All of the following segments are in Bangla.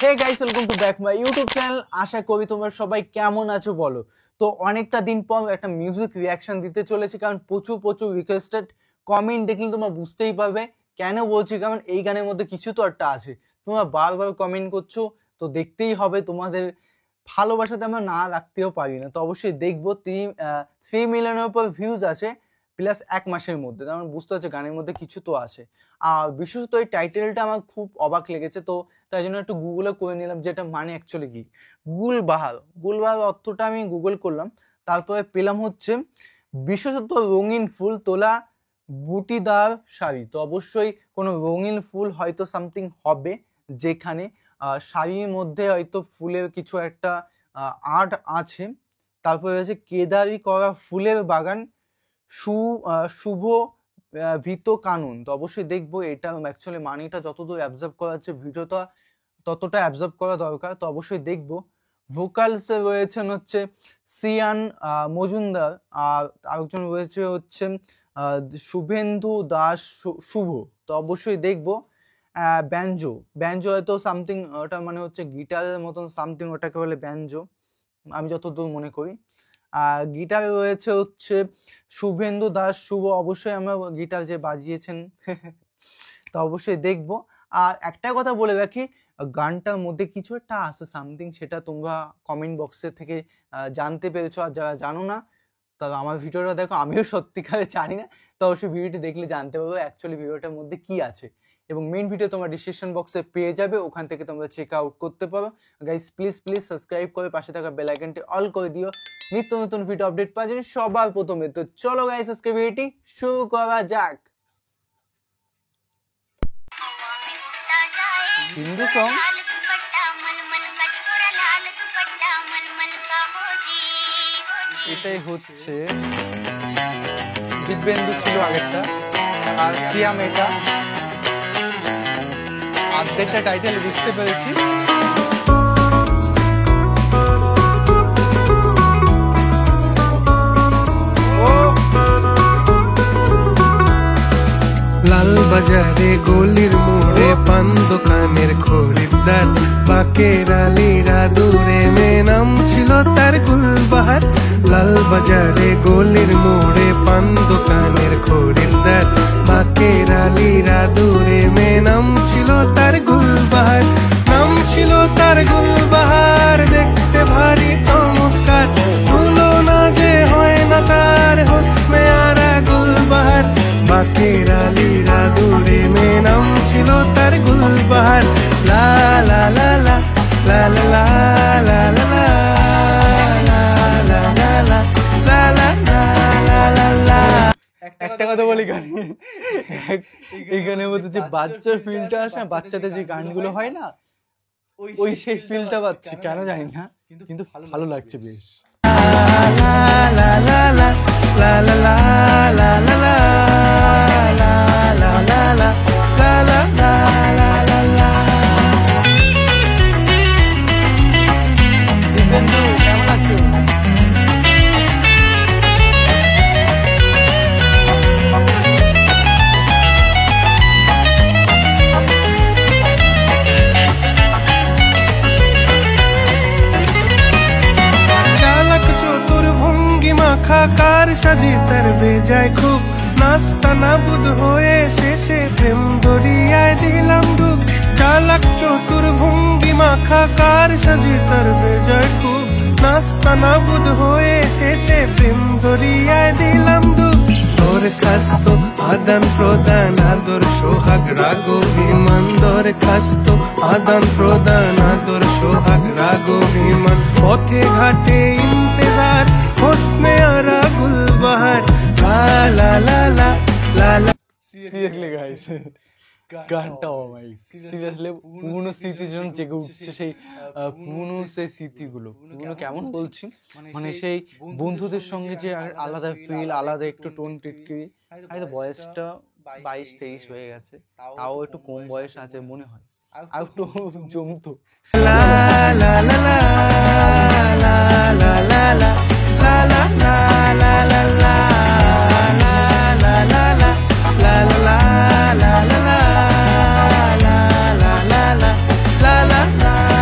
Hey guys, welcome to back my YouTube channel. আশা করি তোমরা সবাই কেমন আছো বলো। তো অনেকটা দিন পর একটা মিউজিক রিয়াকশন দিতে চলেছি, কারণ প্রচুর রিকোয়েস্টেড কমেন্ট দেখলে তোমরা বুঝতেই পারবে কেন বলছি। কারণ এই গানের মধ্যে কিছু তো একটা আছে, তোমরা বারবার কমেন্ট করছো, তো দেখতেই হবে। তোমাদের ভালোবাসাতে আমরা না রাখতেও পারি না। তো অবশ্যই দেখবো। 3 মিলিয়নের উপর ভিউজ আছে, প্লাস 1 মাসের মধ্যে। তার মানে বুঝতে পারছো গানের মধ্যে কিছু তো আছে। আর বিশেষত এই টাইটেলটা আমার খুব অবাক লেগেছে, তো তাই জন্য একটু গুগলে করে নিলাম যেটা মানে অ্যাকচুয়ালি কি। গুলবাহার অর্থটা আমি গুগল করলাম, তারপরে পেলাম হচ্ছে বিশেষত রঙিন ফুল তোলা বুটিদার শাড়ি। তো অবশ্যই কোনো রঙিন ফুল হয়তো সামথিং হবে, যেখানে শাড়ির মধ্যে হয়তো ফুলের কিছু একটা আর্ট আছে। তারপরে হচ্ছে কেদারি করা ফুলের বাগান, শুভ ভীত কানুন। তো অবশ্যই দেখবো এটা অ্যাকচুয়ালি মানিটা যতদূর অ্যাবজর্ব করা হচ্ছে, ভিডিওটা ততটা অ্যাবজর্ব করা দরকার। তো অবশ্যই দেখবো। ভোকালসে রয়েছেন হচ্ছে সিয়ান মজুমদার, আর আরেকজন রয়েছে হচ্ছে শুভেন্দু দাস শুভ। তো অবশ্যই দেখবো। ব্যাঞ্জো হয়তো সামথিং, ওটা মানে হচ্ছে গিটারের মতন সামথিং, ওটাকে বলে ব্যাঞ্জো আমি যতদূর মনে করি। গিটারে রয়েছে হচ্ছে শুভেন্দু দাস শুভ, অবশ্যই আমরা গিটার যে বাজিয়েছেন তো অবশ্যই দেখবো। আর একটা কথা বলে রাখি, গানটার মধ্যে কিছু একটা আছে সামথিং, সেটা তোমরা কমেন্ট বক্সে থেকে জানতে পেরেছো। আর যারা জানো না, তবে আমার ভিডিওটা দেখো, আমিও সত্যিকারে জানি না। তো অবশ্যই ভিডিওটি দেখলে জানতে পারবো অ্যাকচুয়ালি ভিডিওটার মধ্যে কি আছে। এবং মেইন ভিডিও তোমরা ডিসক্রিপশন বক্সে পেয়ে যাবে, ওখান থেকে তোমরা চেক আউট করতে পারো। গাইস প্লিজ সাবস্ক্রাইব করে পাশে থাকা বেল আইকনটি অল করে দিও নিত্য নতুন ভিডিও আপডেট পাওয়ার জন্য সবার প্রথমে। তো চলো গাইস, আজকে ভিডিওটি শুরু করা যাক। হিন্দি সং এটাই হচ্ছে দিব্যেন্দু ছিল আগেরটা, আর সিয়াম এটা। অর্ধেকটা টাইটেল বুঝতে পেরেছি। লাল বাজারে গলির মোড়ে পান দোকানের খরিদ্দার, বাকের আলীরা দূরে মে নাম ছিল তার গুলবাহার। লাল বাজারে গলির মোড়ে পান দোকানের খরিদ্দার, বাকের আলীরা দূরে মে নাম ছিল তার গুলবাহার। নাম ছিল তার গুলবাহার, দেখতে ভারী চমৎকার, তুলনা যে হয় না তার হোসনে আরা গুলবাহার। বাকের আলীরা দূরে মে নাম ছিল তার গুলবাহার। লা লা লা লা লা লা লা লা লা একটা কথা বলি, এখানে মধ্যে যে বাচ্চার ফিলটা আসে, বাচ্চাদের যে গানগুলো হয় না, ওই সেই ফিলটা পাচ্ছি কেন জানি না, কিন্তু ভালো লাগছে বেশ। দিব্যেন্দু কেমন আছো? কার সাজি তার বেজায় খুব, নাস্তা নাবুদ হয়ে শেষে প্রেম দরিয়ায় দিলাম ডুব। চালাক চতুর ভঙ্গি মাখা কার সাজি তার বেজায় খুব, নাস্তা নাবুদ হয়ে শেষে প্রেম দরিয়ায় দিলাম ডুব। দরখাস্ত আদান প্রদান আদর সোহাগ রাগ অভিমান, দরখাস্ত আদান প্রদান আদর সোহাগ রাগ অভিমান, পথে ঘাটে ইন্তেজার হোসনে আরা গুলবাহার। লা লা লা লা লা লা। সিরিয়াসলি গাইস, গানটা সিরিয়াসলি পুরনো স্মৃতির জন্য জেগে উঠছে। সেই পুরনো সেই স্মৃতিগুলো কেমন বলছি, মানে সেই বন্ধুদের সঙ্গে যে আলাদা ফিল, আলাদা একটু টোন টিটকিরি। হয়তো বয়সটা 22-23 হয়ে গেছে, তাও একটু কম বয়স আছে মনে হয়, আর একটু জমতো। লা লা লা লা লা লা লা লা লা লা লা লা লা la la la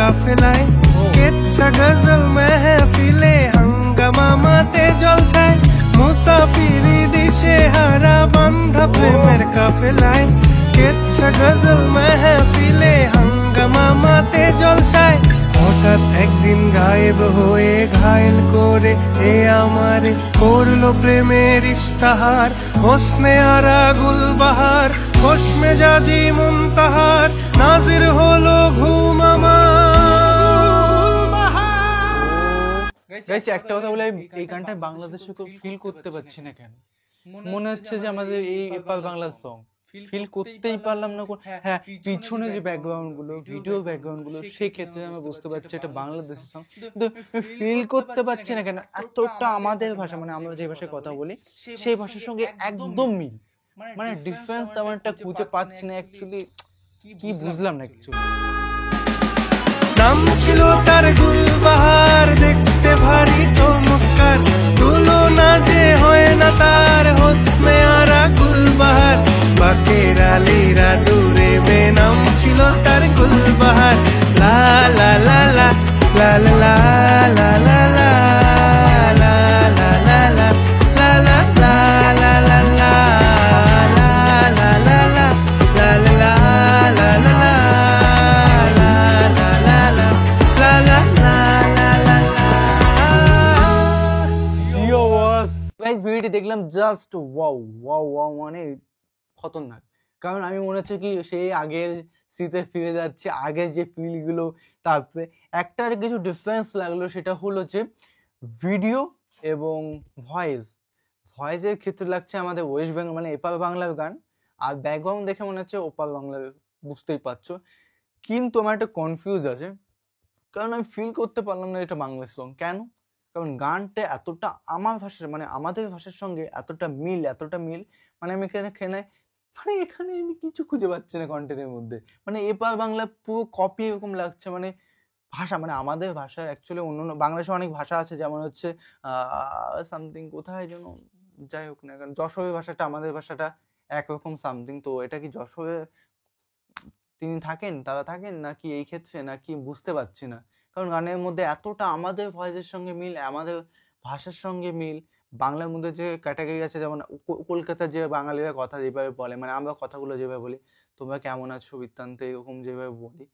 কাফেলায় কেচ্ছা গজল মেহফিলে হাঙ্গামা মাতে জলসায় মুসাফিরি দিশে হারা বান্ধা প্রেমের কাফেলায় কেচ্ছা গজল মেহফিলে হাঙ্গামা মাতে জলসায় হঠাৎ একদিন গায়েব হয়ে ঘায়েল করে এ আমারে করলো প্রেমের ইশতাহার হোসনে আরা গুলবাহার খোশ মেজাজি মুনতাহার নাজির হলো ঘুম গাইস একটা কথা বলে এই গানটা বাংলাদেশে কেউ ফিল করতে পারছি না কেন মনে হচ্ছে যে আমাদের এই এপার বাংলার সং ফিল করতেই পারলাম না হ্যাঁ পিছনে যে ব্যাকগ্রাউন্ড গুলো ভিডিও ব্যাকগ্রাউন্ড গুলো সেই ক্ষেত্রে আমরা বুঝতে পারছি এটা বাংলাদেশের সং কিন্তু ফিল করতে পারছি না কেন এতটা আমাদের ভাষা মানে আমরা যে ভাষায় কথা বলি সেই ভাষার সঙ্গে একদম মিল মানে ডিফারেন্স তেমন একটা খুঁজে পাচ্ছি না অ্যাকচুয়ালি কি বুঝলাম না অ্যাকচুয়ালি নাম ছিল তার গুলবাহার দেখতে ভারী চমৎকার তুলনা যে হয় না তার হোসনে আরা গুলবাহার বাকের আলীরা দূরে মে নাম ছিল তার গুলবাহার লা লা লা লা লা লা লা লা লা লা লা লা লা লা লা লা লা লা লা ভিডিওটি দেখলাম জাস্ট ওয়াও ওয়াও ওয়াও মানে খতরনাক কারণ আমি মনে হচ্ছে কি সেই আগের স্মৃতিতে ফিরে যাচ্ছে আগের যে ফিলগুলো তারপরে একটা আর কিছু ডিফারেন্স লাগলো সেটা হলো যে ভিডিও এবং ভয়েসের ক্ষেত্রে লাগছে আমাদের ওয়েস্ট বেঙ্গল মানে এপার বাংলার গান আর ব্যাকগ্রাউন্ড দেখে মনে হচ্ছে ওপার বাংলার বুঝতেই পারছো কিন্তু আমার একটা কনফিউজ আছে কারণ আমি ফিল করতে পারলাম না এটা বাংলার সং কেন কারণ গানটা এতটা আমার ভাষার মানে আমাদের ভাষার সঙ্গে এতটা মিল মানে আমি এখানে আমি কিছু খুঁজে পাচ্ছি না কন্টেন্টের মধ্যে মানে এপার বাংলা পুরো কপি এরকম লাগছে মানে ভাষা মানে আমাদের ভাষা অ্যাকচুয়ালি অন্য বাংলাদেশে অনেক ভাষা আছে যেমন হচ্ছে সামথিং কোথায় যেন যাই হোক না কারণ যশোরের ভাষাটা আমাদের ভাষাটা একরকম সামথিং তো এটা কি যশোরে তারা থাকেন নাকি এই ক্ষেত্রে নাকি বুঝতে পারছি না কারণ গানের মধ্যে এতটা আমাদের ভয়েসের সঙ্গে মিল আমাদের ভাষার সঙ্গে মিল বাংলার মধ্যে যে ক্যাটাগরি আছে যেমন কলকাতার যে বাঙালিরা কথা যেভাবে বলে মানে আমরা কথাগুলো যেভাবে বলি তোমরা কেমন আছো বৃত্তান্ত এরকম যেভাবে বলি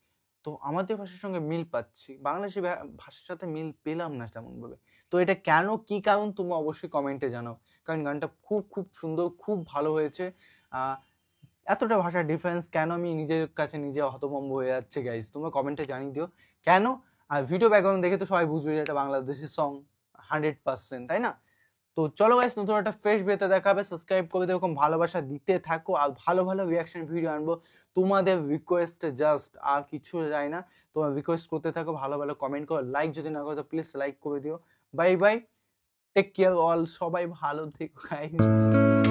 তো আমাদের ভাষার সঙ্গে মিল পাচ্ছি বাংলাদেশি ভাষার সাথে মিল পেলাম না তেমনভাবে তো এটা কেন কি কারণ তোমরা অবশ্যই কমেন্টে জানাও কারণ গানটা খুব সুন্দর খুব ভালো হয়েছে এতটা ভাষার ডিফারেন্স কেন আমি নিজের কাছে নিজে হতভম্ব হয়ে যাচ্ছে গাইজ তোমরা কমেন্টে জানিয়ে দিও কেন আর ভিডিও ব্যাকগ্রাউন্ড দেখে তো সবাই বুঝবে যে এটা বাংলাদেশের সং 100% তাই না তো চলো গাইজ নতুন একটা ফ্রেশ ভিডিওতে দেখা হবে সাবস্ক্রাইব করে দিও এরকম ভালোবাসা দিতে থাকো আর ভালো রিয়াকশন ভিডিও আনবো তোমাদের রিকোয়েস্টে জাস্ট আর কিছু যায় না তোমরা রিকোয়েস্ট করতে থাকো ভালো কমেন্ট করো লাইক যদি না করো তো প্লিজ লাইক করে দিও বাই টেক কেয়ার অল সবাই ভালো থেকো গাইজ